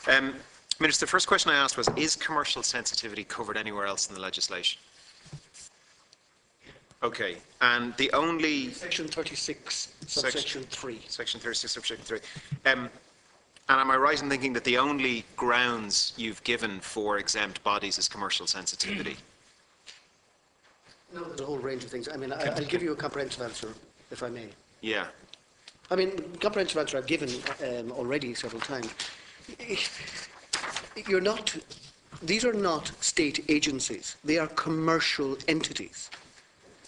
Minister, the first question I asked was, is commercial sensitivity covered anywhere else in the legislation? Okay, and the only... Section 36, subsection 3. Section 36, subsection 3. And am I right in thinking that the only grounds you've given for exempt bodies is commercial sensitivity? No, there's a whole range of things. I mean, I'll give you a comprehensive answer, if I may. Yeah. I mean, comprehensive answer I've given already several times. These are not state agencies. They are commercial entities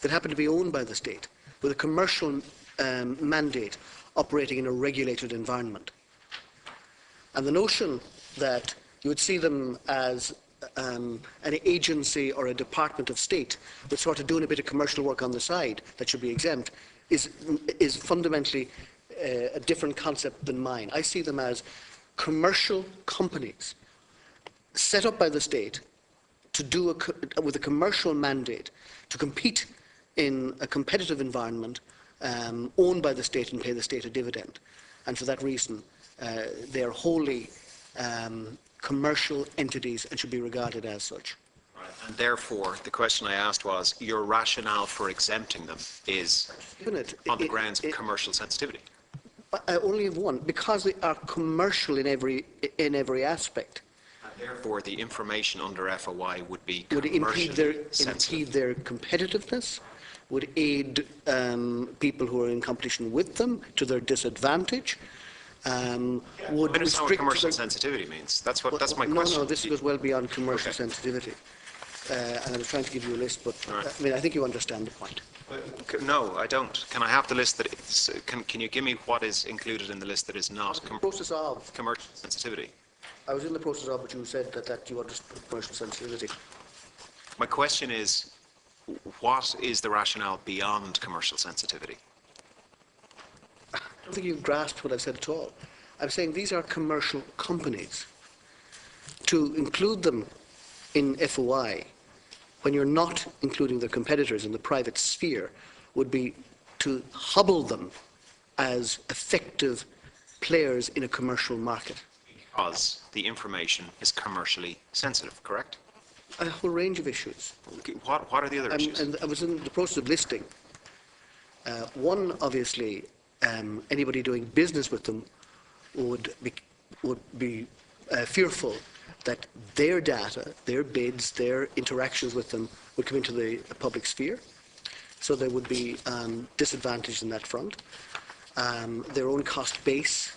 that happen to be owned by the state with a commercial mandate operating in a regulated environment. And the notion that you would see them as an agency or a department of state that's sort of doing a bit of commercial work on the side that should be exempt is fundamentally a different concept than mine. I see them as commercial companies set up by the state to do with a commercial mandate to compete in a competitive environment owned by the state and pay the state a dividend. And for that reason, they are wholly commercial entities and should be regarded as such. Right. And therefore, the question I asked was, your rationale for exempting them is on the grounds of commercial sensitivity. I only have one, because they are commercial in every aspect. And therefore, the information under FOI would be impede their competitiveness, would aid people who are in competition with them to their disadvantage. Would restrict what commercial sensitivity means. That's my question. No, this goes well beyond commercial sensitivity. And I was trying to give you a list, but right. I mean, I think you understand the point. No, I don't. Can I have the list that is, can you give me what is included in the list that is not commercial sensitivity? I was in the process of, but you said that you understood commercial sensitivity. My question is, what is the rationale beyond commercial sensitivity? I don't think you've grasped what I've said at all. I'm saying these are commercial companies. To include them in FOI, when you're not including their competitors in the private sphere, would be to hobble them as effective players in a commercial market. Because the information is commercially sensitive, correct? A whole range of issues. Okay, what are the other issues? And I was in the process of listing. One, obviously, anybody doing business with them would be fearful that their data, their bids, their interactions with them would come into the public sphere. So they would be disadvantaged in that front. Their own cost base,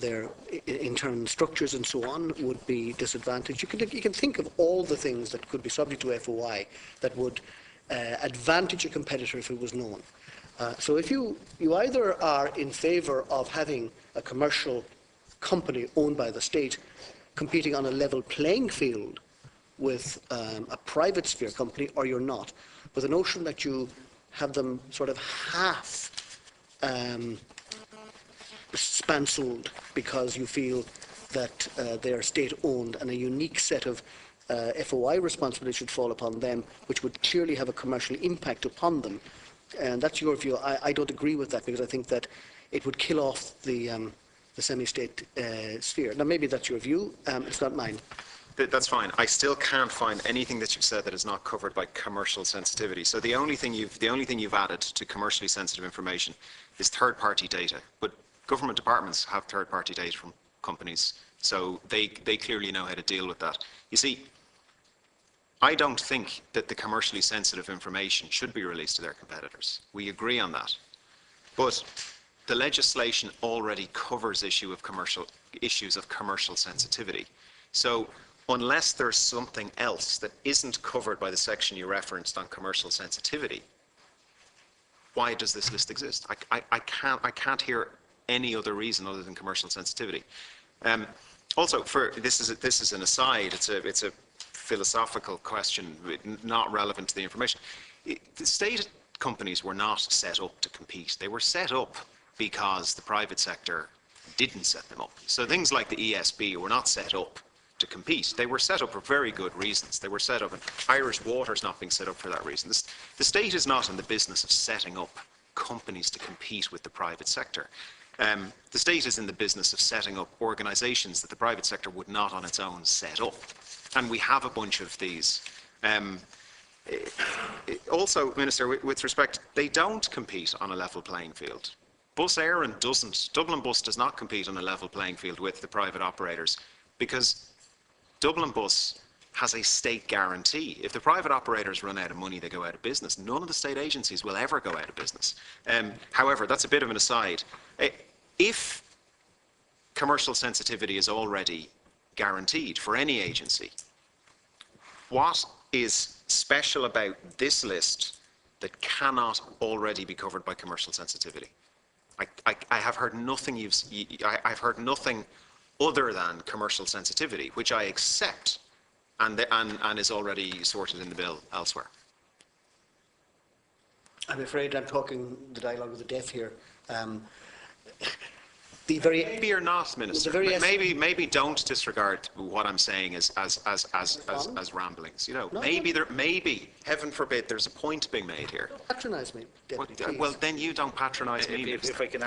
their internal structures and so on would be disadvantaged. You can think of all the things that could be subject to FOI that would advantage a competitor if it was known. So if you either are in favour of having a commercial company owned by the state competing on a level playing field with a private sphere company, or you're not. But the notion that you have them sort of half spansoed because you feel that they are state-owned and a unique set of FOI responsibility should fall upon them, which would clearly have a commercial impact upon them. And that's your view. I don't agree with that, because I think that it would kill off the semi-state sphere. Now, maybe that's your view. It's not mine. That's fine. I still can't find anything that you've said that is not covered by commercial sensitivity. So the only thing you've added to commercially sensitive information is third-party data. But government departments have third-party data from companies, so they clearly know how to deal with that. You see, I don't think that the commercially sensitive information should be released to their competitors. We agree on that. But the legislation already covers issues of commercial sensitivity. So unless there's something else that isn't covered by the section you referenced on commercial sensitivity, why does this list exist? I can't hear any other reason other than commercial sensitivity. Also, this is an aside. It's a philosophical question, not relevant to the information. The state companies were not set up to compete. They were set up because the private sector didn't set them up. So things like the ESB were not set up to compete. They were set up for very good reasons. They were set up, and Irish Water's not being set up for that reason. The state is not in the business of setting up companies to compete with the private sector. The state is in the business of setting up organisations that the private sector would not on its own set up. And we have a bunch of these. Also, Minister, with respect, they don't compete on a level playing field. Bus Éireann doesn't. Dublin Bus does not compete on a level playing field with the private operators because Dublin Bus has a state guarantee. If the private operators run out of money, they go out of business. None of the state agencies will ever go out of business. However, that's a bit of an aside. If commercial sensitivity is already guaranteed for any agency, what is special about this list that cannot already be covered by commercial sensitivity? I have heard nothing. I've heard nothing other than commercial sensitivity, which I accept, and is already sorted in the bill elsewhere. I'm afraid I'm talking the dialogue of the deaf here. Maybe you're not, Minister. Maybe don't disregard what I'm saying as ramblings. You know, maybe, heaven forbid, there's a point being made here. Patronise me, Deputy, please. Well, then you don't patronise me. If I can